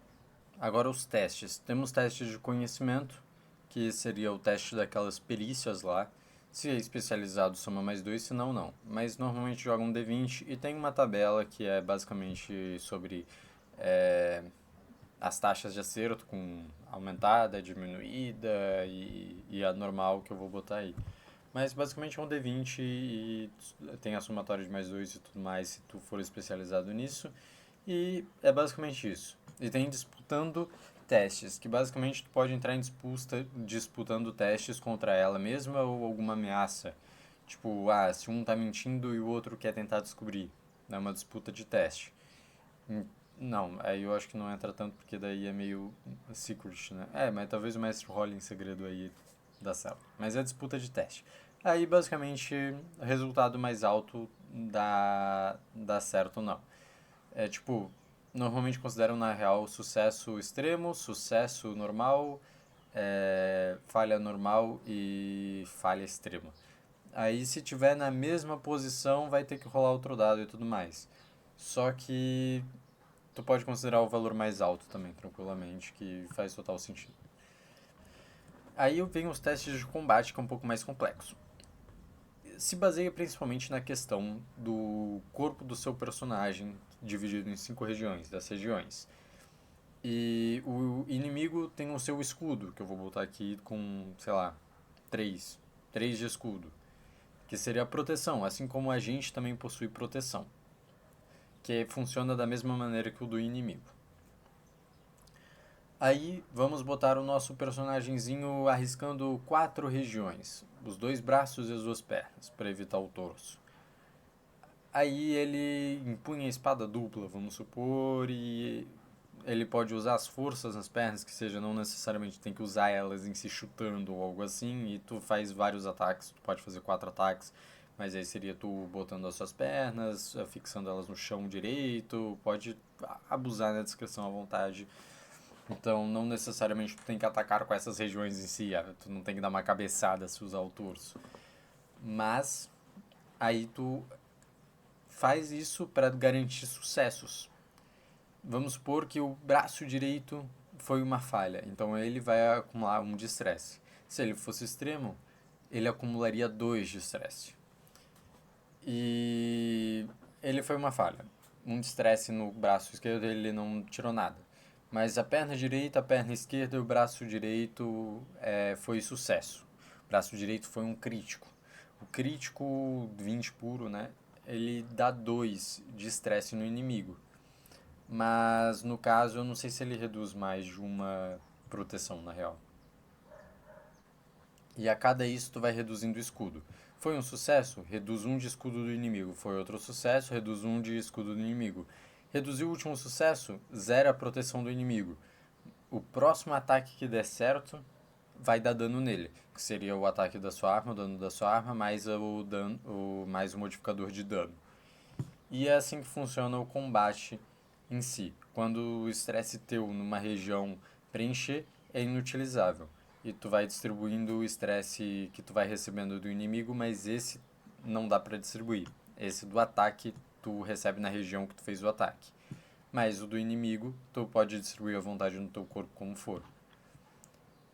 Agora os testes. Temos testes de conhecimento, que seria o teste daquelas perícias lá. Se é especializado, soma mais 2, se não, não. Mas normalmente joga um D20 e tem uma tabela que é basicamente sobre é, as taxas de acerto, com aumentada, diminuída e a normal que eu vou botar aí. Mas basicamente é um D20 e tem a somatória de mais 2 e tudo mais se tu for especializado nisso. E é basicamente isso. E tem disputando testes, que basicamente tu pode entrar em disputa, disputando testes contra ela mesma ou alguma ameaça. Tipo, se um tá mentindo e o outro quer tentar descobrir. É uma disputa de teste. Não, aí eu acho que não entra tanto porque daí é meio secret, né? Mas talvez o mestre role em segredo aí dá certo. Mas é disputa de teste. Aí basicamente o resultado mais alto dá certo ou não. É tipo, normalmente consideram na real sucesso extremo, sucesso normal, falha normal e falha extrema. Aí se tiver na mesma posição vai ter que rolar outro dado e tudo mais. Só que tu pode considerar o valor mais alto também, tranquilamente, que faz total sentido. Aí vem os testes de combate, que é um pouco mais complexo. Se baseia principalmente na questão do corpo do seu personagem, dividido em 5 regiões, das regiões. E o inimigo tem o seu escudo, que eu vou botar aqui com, sei lá, 3. 3 de escudo. Que seria a proteção, assim como a gente também possui proteção. Que funciona da mesma maneira que o do inimigo. Aí vamos botar o nosso personagemzinho arriscando 4 regiões. Os 2 braços e as 2 pernas, para evitar o torso. Aí ele empunha a espada dupla, vamos supor, e ele pode usar as forças nas pernas, que seja, não necessariamente tem que usar elas em se chutando ou algo assim, e tu faz vários ataques, tu pode fazer 4 ataques, mas aí seria tu botando as suas pernas, fixando elas no chão direito, pode abusar na descrição à vontade. Então não necessariamente tu tem que atacar com essas regiões em si, tu não tem que dar uma cabeçada se usar o torso. Mas aí tu faz isso para garantir sucessos. Vamos supor que o braço direito foi uma falha, então ele vai acumular um de estresse. Se ele fosse extremo, ele acumularia 2 de estresse. E ele foi uma falha. Um de estresse no braço esquerdo, ele não tirou nada. Mas a perna direita, a perna esquerda e o braço direito foi sucesso. O braço direito foi um crítico. O crítico 20 puro, né? Ele dá 2 de estresse no inimigo. Mas no caso, eu não sei se ele reduz mais de uma proteção, na real. E a cada isso, tu vai reduzindo o escudo. Foi um sucesso? Reduz 1 de escudo do inimigo. Foi outro sucesso? Reduz 1 de escudo do inimigo. Reduziu o último sucesso? Zera a proteção do inimigo. O próximo ataque que der certo vai dar dano nele, que seria o ataque da sua arma, o dano da sua arma, mais mais o modificador de dano. E é assim que funciona o combate em si. Quando o estresse teu numa região preencher, é inutilizável. e tu vai distribuindo o estresse que tu vai recebendo do inimigo, mas esse não dá para distribuir. Esse do ataque tu recebe na região que tu fez o ataque. Mas o do inimigo tu pode distribuir à vontade no teu corpo como for.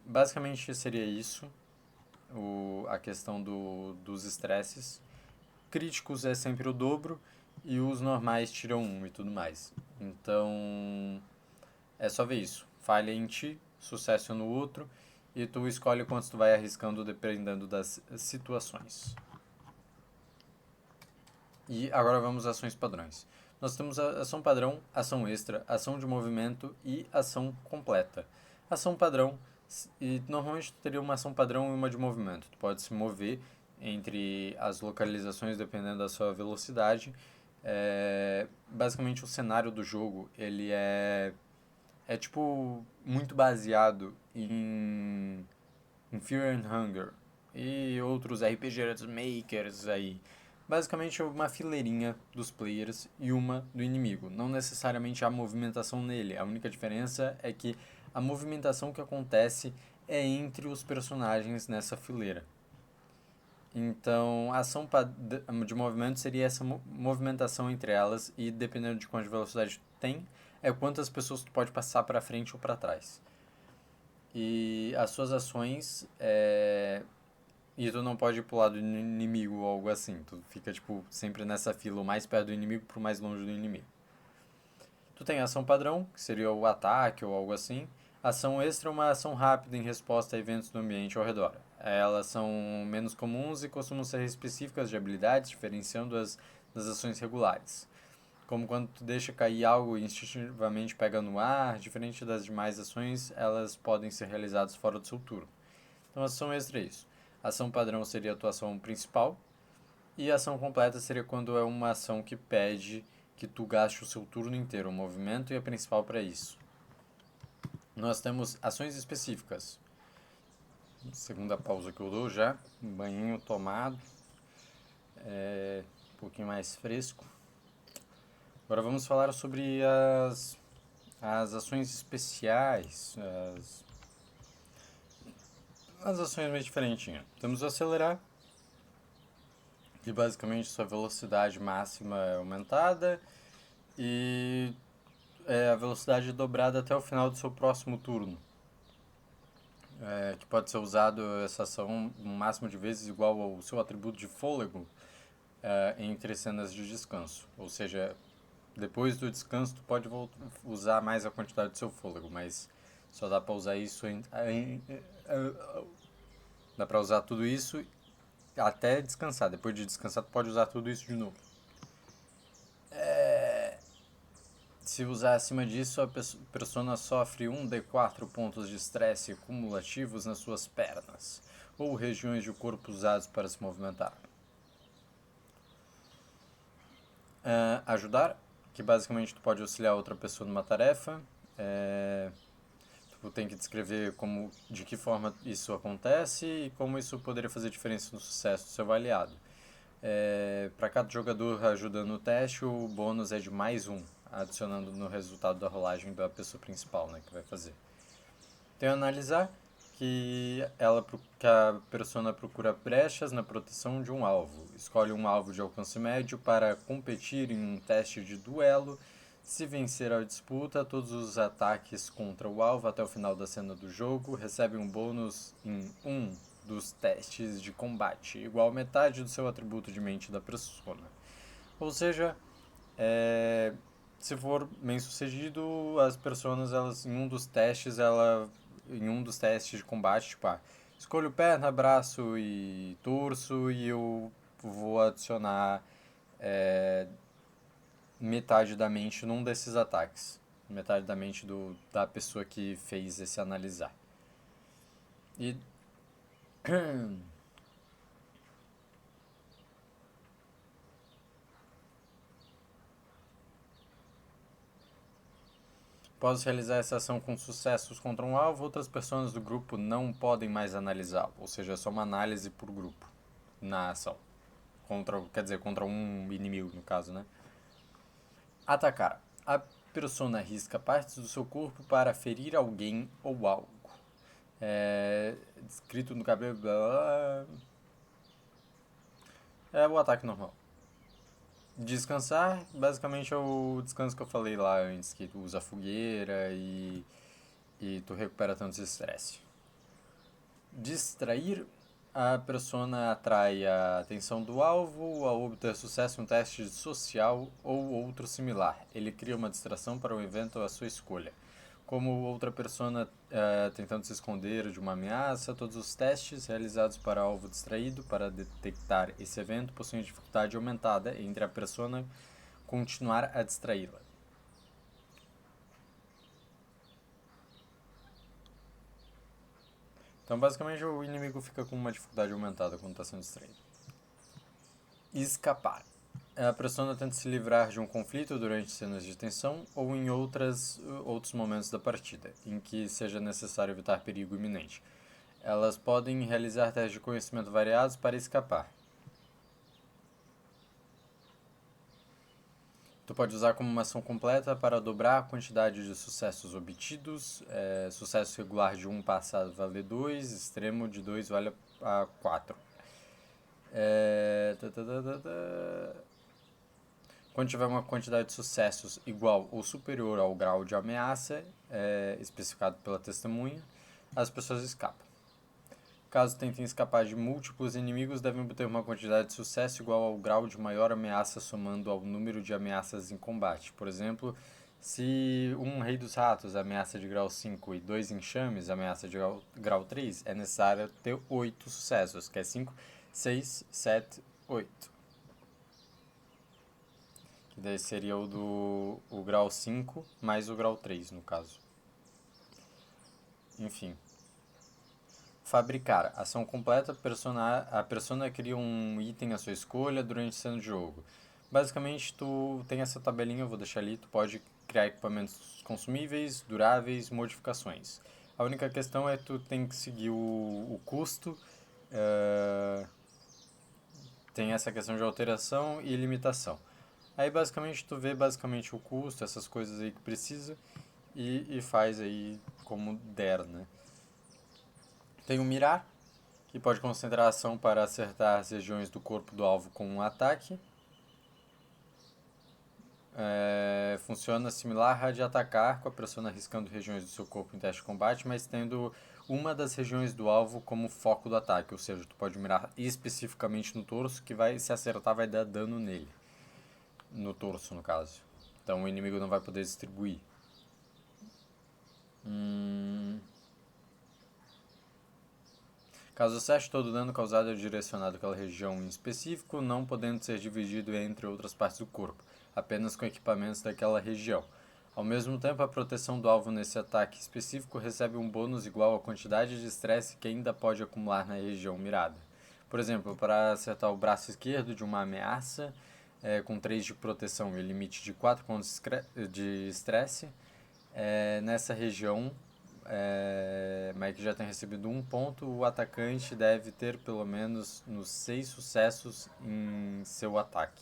Basicamente seria isso, a questão dos estresses. Críticos é sempre o dobro e os normais tiram um e tudo mais. Então é só ver isso. Falha em ti, sucesso no outro e tu escolhe quantos tu vai arriscando dependendo das situações. E agora vamos às ações padrões. Nós temos a ação padrão, ação extra, ação de movimento e ação completa. Ação padrão, e normalmente tu teria uma ação padrão e uma de movimento. Tu pode se mover entre as localizações dependendo da sua velocidade. Basicamente o cenário do jogo ele é tipo muito baseado em Fear and Hunger e outros RPGs makers aí. Basicamente é uma fileirinha dos players e uma do inimigo. Não necessariamente a movimentação nele. A única diferença é que a movimentação que acontece é entre os personagens nessa fileira. Então, a ação de movimento seria essa movimentação entre elas e dependendo de quanta velocidade tu tem, é quantas pessoas tu pode passar para frente ou para trás. E as suas ações e tu não pode ir pro lado do inimigo ou algo assim. Tu fica, tipo, sempre nessa fila, o mais perto do inimigo pro mais longe do inimigo. Tu tem a ação padrão, que seria o ataque ou algo assim. Ação extra é uma ação rápida em resposta a eventos do ambiente ao redor. Elas são menos comuns e costumam ser específicas de habilidades, diferenciando-as das ações regulares. Como quando tu deixa cair algo e instintivamente pega no ar, diferente das demais ações, elas podem ser realizadas fora do seu turno. Então, ação extra é isso. Ação padrão seria a tua ação principal. E a ação completa seria quando é uma ação que pede que tu gaste o seu turno inteiro, o movimento e a principal para isso. Nós temos ações específicas. Segunda pausa que eu dou já. Um banhinho tomado. Um pouquinho mais fresco. Agora vamos falar sobre as ações especiais. As ações mais diferentinhas. Temos o acelerar, que basicamente sua velocidade máxima é aumentada e a velocidade dobrada até o final do seu próximo turno. Que pode ser usado essa ação um máximo de vezes igual ao seu atributo de fôlego entre cenas de descanso. Ou seja, depois do descanso tu pode usar mais a quantidade do seu fôlego, mas só dá para usar isso dá para usar tudo isso até descansar. Depois de descansar tu pode usar tudo isso de novo. Se usar acima disso, a persona sofre 1d4 pontos de estresse cumulativos nas suas pernas ou regiões do corpo usados para se movimentar. Ajudar, que basicamente tu pode auxiliar outra pessoa numa tarefa. Tu tem que descrever de que forma isso acontece e como isso poderia fazer diferença no sucesso do seu aliado. Para cada jogador ajudando no teste, o bônus é de mais um, adicionando no resultado da rolagem da pessoa principal, né, que vai fazer. Tem analisar, que a persona procura brechas na proteção de um alvo. Escolhe um alvo de alcance médio para competir em um teste de duelo. Se vencer a disputa, todos os ataques contra o alvo até o final da cena do jogo recebem um bônus em um dos testes de combate, igual a metade do seu atributo de mente da persona. Ou seja, se for bem sucedido, as personas, elas, em um dos testes de combate, tipo, escolho perna, braço e torso e eu vou adicionar metade da mente num desses ataques. Metade da mente da pessoa que fez esse analisar. E após realizar essa ação com sucessos contra um alvo, outras pessoas do grupo não podem mais analisá-lo, ou seja, é só uma análise por grupo na ação. Contra um inimigo, no caso, né? Atacar. A persona arrisca partes do seu corpo para ferir alguém ou algo. Descrito no cabelo. É o ataque normal. Descansar, basicamente é o descanso que eu falei lá antes, que tu usa fogueira e tu recupera tanto estresse. Distrair, a persona atrai a atenção do alvo ao obter sucesso em um teste social ou outro similar. Ele cria uma distração para o evento à sua escolha. Como outra persona tentando se esconder de uma ameaça, todos os testes realizados para alvo distraído para detectar esse evento possuem dificuldade aumentada entre a persona continuar a distraí-la. Então, basicamente, o inimigo fica com uma dificuldade aumentada quando está sendo distraído. Escapar. A persona tenta se livrar de um conflito durante cenas de tensão ou em outros momentos da partida, em que seja necessário evitar perigo iminente. Elas podem realizar testes de conhecimento variados para escapar. Tu pode usar como uma ação completa para dobrar a quantidade de sucessos obtidos. Sucesso regular de 1 passa a valer 2, extremo de 2 vale a 4. Quando tiver uma quantidade de sucessos igual ou superior ao grau de ameaça especificado pela testemunha, as pessoas escapam. Caso tentem escapar de múltiplos inimigos, devem obter uma quantidade de sucesso igual ao grau de maior ameaça somando ao número de ameaças em combate. Por exemplo, se um Rei dos Ratos ameaça de grau 5 e 2 enxames ameaça de grau 3, é necessário ter 8 sucessos, que é 5, 6, 7, 8. Que daí seria o grau 5 mais o grau 3, no caso. Enfim. Fabricar. Ação completa, a persona cria um item à sua escolha durante a cena de jogo. Basicamente, tu tem essa tabelinha, eu vou deixar ali, tu pode criar equipamentos consumíveis, duráveis, modificações. A única questão é que tu tem que seguir o custo, tem essa questão de alteração e limitação. Aí basicamente tu vê basicamente o custo, essas coisas aí que precisa e faz aí como der, né? Tem o mirar, que pode concentrar a ação para acertar as regiões do corpo do alvo com um ataque. Funciona similar a de atacar, com a persona arriscando regiões do seu corpo em teste de combate, mas tendo uma das regiões do alvo como foco do ataque, ou seja, tu pode mirar especificamente no torso, que vai se acertar vai dar dano nele, no torso no caso. Então o inimigo não vai poder distribuir. Caso acerte todo o dano causado é direcionado àquela região em específico, não podendo ser dividido entre outras partes do corpo, apenas com equipamentos daquela região. Ao mesmo tempo, a proteção do alvo nesse ataque específico recebe um bônus igual à quantidade de estresse que ainda pode acumular na região mirada. Por exemplo, para acertar o braço esquerdo de uma ameaça, com 3 de proteção e limite de 4 pontos de estresse, nessa região mas que já tem recebido um ponto, o atacante deve ter pelo menos nos 6 sucessos em seu ataque.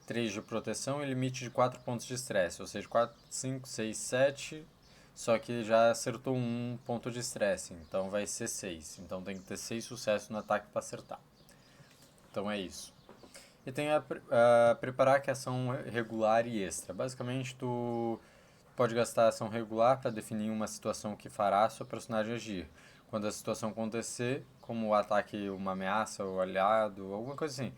3 de proteção e limite de 4 pontos de estresse, ou seja, 4, 5, 6, 7, só que já acertou um ponto de estresse, então vai ser 6. Então tem que ter 6 sucessos no ataque para acertar. Então é isso. E tem a preparar, que é ação regular e extra. Basicamente, tu pode gastar ação regular para definir uma situação que fará seu personagem agir. Quando a situação acontecer, como o ataque, uma ameaça, ou aliado, alguma coisa assim.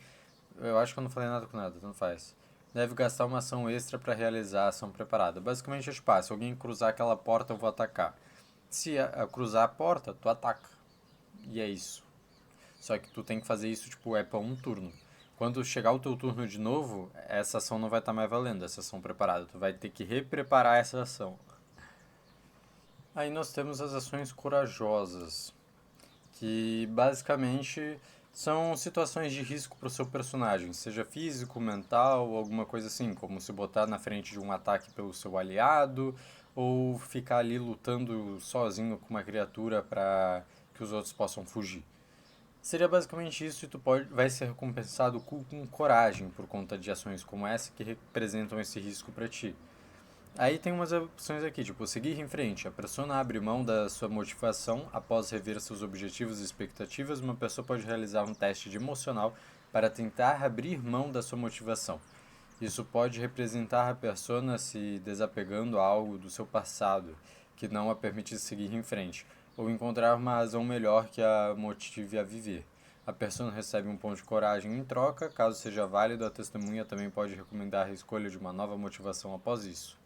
Eu acho que eu não falei nada com nada, não faz. Deve gastar uma ação extra para realizar a ação preparada. Basicamente, é tipo, se alguém cruzar aquela porta, eu vou atacar. Se cruzar a porta, tu ataca. E é isso. Só que tu tem que fazer isso, tipo, para um turno. Quando chegar o teu turno de novo, essa ação não vai estar mais valendo, essa ação preparada. Tu vai ter que repreparar essa ação. Aí nós temos as ações corajosas, que basicamente são situações de risco para o seu personagem, seja físico, mental, alguma coisa assim, como se botar na frente de um ataque pelo seu aliado, ou ficar ali lutando sozinho com uma criatura para que os outros possam fugir. Seria basicamente isso, e vai ser recompensado com coragem por conta de ações como essa que representam esse risco para ti. Aí tem umas opções aqui, tipo, seguir em frente. A persona abre mão da sua motivação após rever seus objetivos e expectativas. Uma pessoa pode realizar um teste de emocional para tentar abrir mão da sua motivação. Isso pode representar a persona se desapegando a algo do seu passado que não a permitisse seguir em frente, ou encontrar uma razão melhor que a motive a viver. A persona recebe um ponto de coragem em troca, caso seja válido, a testemunha também pode recomendar a escolha de uma nova motivação após isso.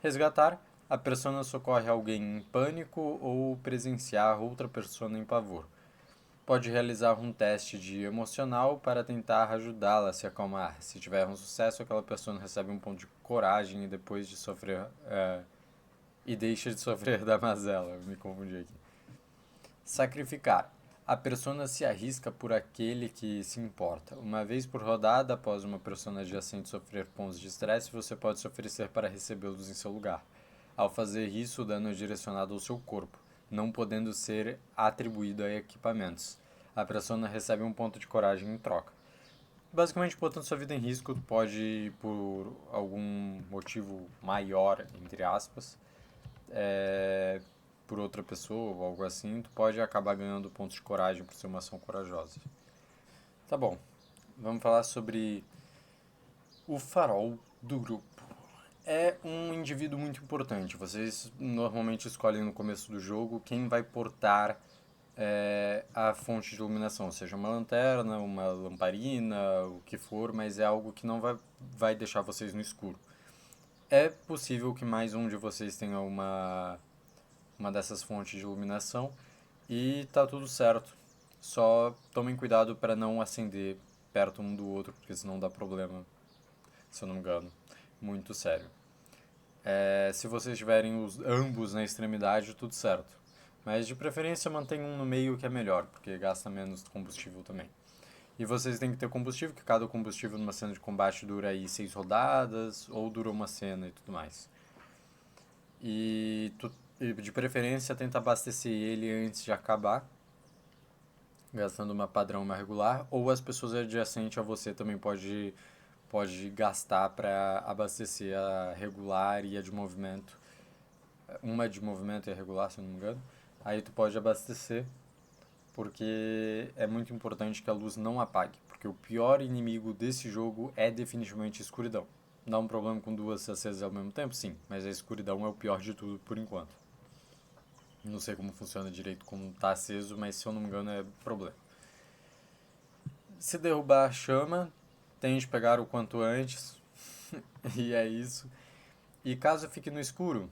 Resgatar, a persona socorre alguém em pânico ou presenciar outra persona em pavor. Pode realizar um teste de emocional para tentar ajudá-la a se acalmar. Se tiver um sucesso, aquela pessoa recebe um ponto de coragem e depois de sofrer e deixa de sofrer da mazela. Eu me confundi aqui. Sacrificar. A persona se arrisca por aquele que se importa. Uma vez por rodada, após uma persona adjacente sofrer pontos de estresse, você pode se oferecer para recebê-los em seu lugar. Ao fazer isso, o dano é direcionado ao seu corpo, não podendo ser atribuído a equipamentos. A persona recebe um ponto de coragem em troca. Basicamente, botando sua vida em risco, pode, por algum motivo maior, entre aspas, é, por outra pessoa ou algo assim, tu pode acabar ganhando pontos de coragem por ser uma ação corajosa. Tá bom, vamos falar sobre o farol do grupo. É um indivíduo muito importante. Vocês normalmente escolhem no começo do jogo quem vai portar a fonte de iluminação, seja uma lanterna, uma lamparina, o que for, mas é algo que não vai deixar vocês no escuro. É possível que mais um de vocês tenha uma dessas fontes de iluminação e tá tudo certo. Só tomem cuidado para não acender perto um do outro, porque senão dá problema, se eu não me engano. Muito sério. Se vocês tiverem ambos na extremidade, tudo certo. Mas de preferência mantenha um no meio que é melhor, porque gasta menos combustível também. E vocês têm que ter combustível, que cada combustível numa cena de combate dura aí 6 rodadas, ou dura uma cena e tudo mais. E de preferência tenta abastecer ele antes de acabar, gastando uma padrão, uma regular, ou as pessoas adjacentes a você também pode gastar para abastecer a regular e a de movimento. Uma de movimento e a regular, se eu não me engano. Aí tu pode abastecer, porque é muito importante que a luz não apague, porque o pior inimigo desse jogo é definitivamente a escuridão. Dá um problema com duas acesas ao mesmo tempo? Sim, mas a escuridão é o pior de tudo por enquanto. Não sei como funciona direito como tá aceso, mas se eu não me engano é problema. Se derrubar a chama, tente pegar o quanto antes, e é isso. E caso fique no escuro,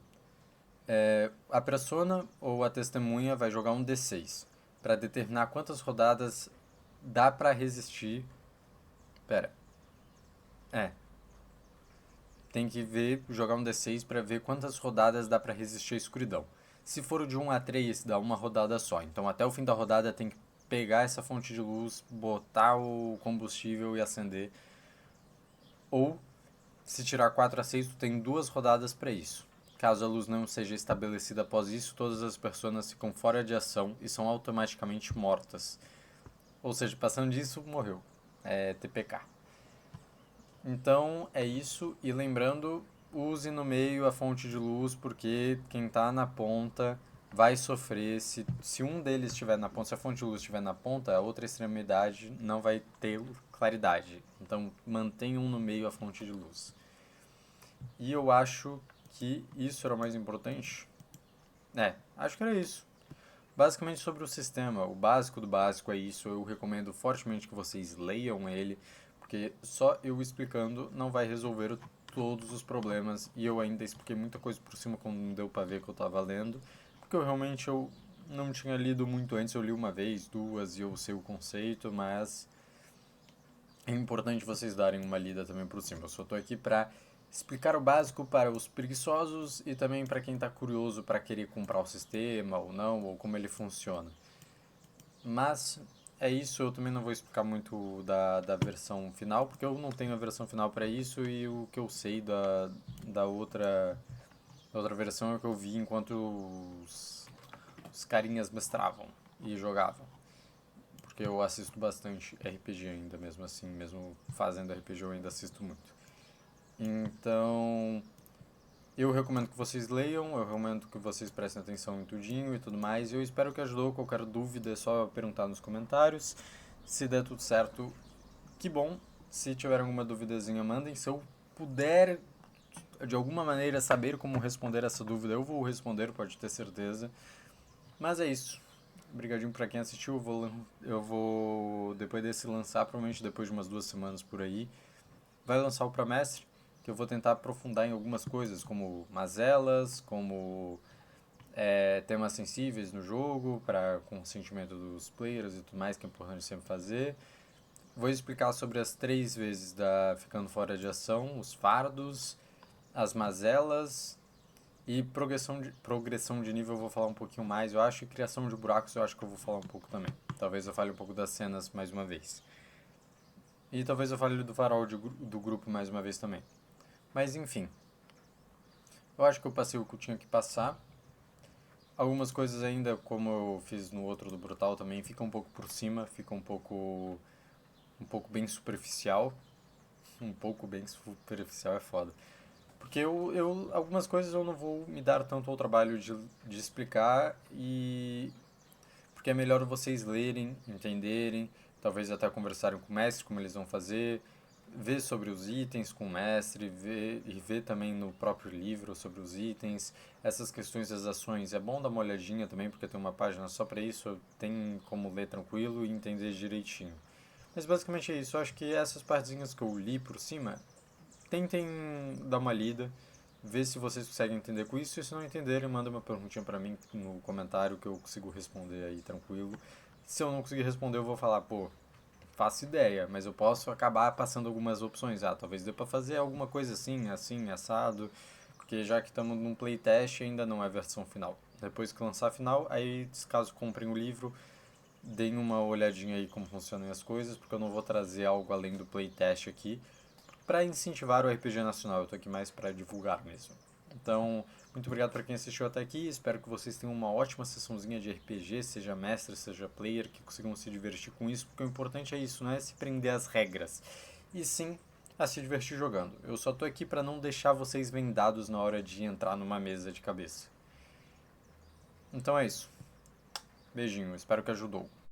a persona ou a testemunha vai jogar um D6 para determinar quantas rodadas dá para resistir. Pera. É. Tem que jogar um D6 para ver quantas rodadas dá para resistir à escuridão. Se for de 1 a 3, dá uma rodada só. Então até o fim da rodada tem que pegar essa fonte de luz, botar o combustível e acender. Ou se tirar 4 a 6, tu tem duas rodadas para isso. Caso a luz não seja estabelecida após isso, todas as pessoas ficam fora de ação e são automaticamente mortas. Ou seja, passando disso, morreu. É TPK. Então é isso. E lembrando, use no meio a fonte de luz, porque quem está na ponta vai sofrer. Se um deles estiver na ponta, se a fonte de luz estiver na ponta, a outra extremidade não vai ter claridade. Então mantenham no meio a fonte de luz. E eu acho que isso era o mais importante. Acho que era isso. Basicamente sobre o sistema, o básico do básico é isso. Eu recomendo fortemente que vocês leiam ele, porque só eu explicando não vai resolver todos os problemas. E eu ainda expliquei muita coisa por cima quando não deu pra ver que eu tava lendo, porque eu não tinha lido muito antes. Eu li uma vez, duas e eu sei o conceito, mas é importante vocês darem uma lida também por cima. Eu só tô aqui pra explicar o básico para os preguiçosos e também para quem está curioso para querer comprar o sistema ou não, ou como ele funciona. Mas é isso, eu também não vou explicar muito da versão final, porque eu não tenho a versão final para isso e o que eu sei da outra versão é o que eu vi enquanto os carinhas mestravam e jogavam. Porque eu assisto bastante RPG ainda, mesmo assim, mesmo fazendo RPG eu ainda assisto muito. Então, Eu recomendo que vocês leiam, eu recomendo que vocês prestem atenção em tudinho e tudo mais. Eu espero que ajudou. Qualquer dúvida é só perguntar nos comentários. Se der tudo certo, que bom. Se tiver alguma duvidazinha, mandem. Se eu puder, de alguma maneira, saber como responder essa dúvida, eu vou responder, pode ter certeza. Mas é isso. Obrigadinho pra quem assistiu. Eu vou depois desse lançar, provavelmente depois de umas 2 semanas por aí. Vai lançar o Pra Mestre, que eu vou tentar aprofundar em algumas coisas, como mazelas, como temas sensíveis no jogo, para consentimento dos players e tudo mais, que é importante sempre fazer. Vou explicar sobre as 3 vezes da ficando fora de ação, os fardos, as mazelas e progressão de nível eu vou falar um pouquinho mais, eu acho, e criação de buracos eu acho que eu vou falar um pouco também. Talvez eu fale um pouco das cenas mais uma vez. E talvez eu fale do farol do grupo mais uma vez também. Mas enfim, eu acho que eu passei o que eu tinha que passar. Algumas coisas ainda, como eu fiz no outro do Brutal também, fica um pouco por cima, fica um pouco bem superficial. Um pouco bem superficial é foda. Porque algumas coisas eu não vou me dar tanto ao trabalho de explicar e porque é melhor vocês lerem, entenderem, talvez até conversarem com o mestre como eles vão fazer, ver sobre os itens com o mestre, ver também no próprio livro sobre os itens, essas questões das ações. É bom dar uma olhadinha também, porque tem uma página só para isso, tem como ler tranquilo e entender direitinho. Mas basicamente é isso, eu acho que essas partezinhas que eu li por cima, tentem dar uma lida, ver se vocês conseguem entender com isso, e se não entenderem, manda uma perguntinha pra mim no comentário que eu consigo responder aí tranquilo. Se eu não conseguir responder, eu vou falar, pô, faço ideia, mas eu posso acabar passando algumas opções. Ah, talvez dê pra fazer alguma coisa assim, assim, assado, porque já que estamos num playtest ainda não é a versão final. Depois que lançar a final, aí caso comprem o livro, deem uma olhadinha aí como funcionam as coisas, porque eu não vou trazer algo além do playtest aqui, para incentivar o RPG nacional. Eu tô aqui mais para divulgar mesmo. Então, muito obrigado para quem assistiu até aqui. Espero que vocês tenham uma ótima sessãozinha de RPG, seja mestre, seja player, que consigam se divertir com isso, porque o importante é isso, não é se prender às regras, e sim a se divertir jogando. Eu só tô aqui para não deixar vocês vendados na hora de entrar numa mesa de cabeça. Então é isso. Beijinho, espero que ajudou.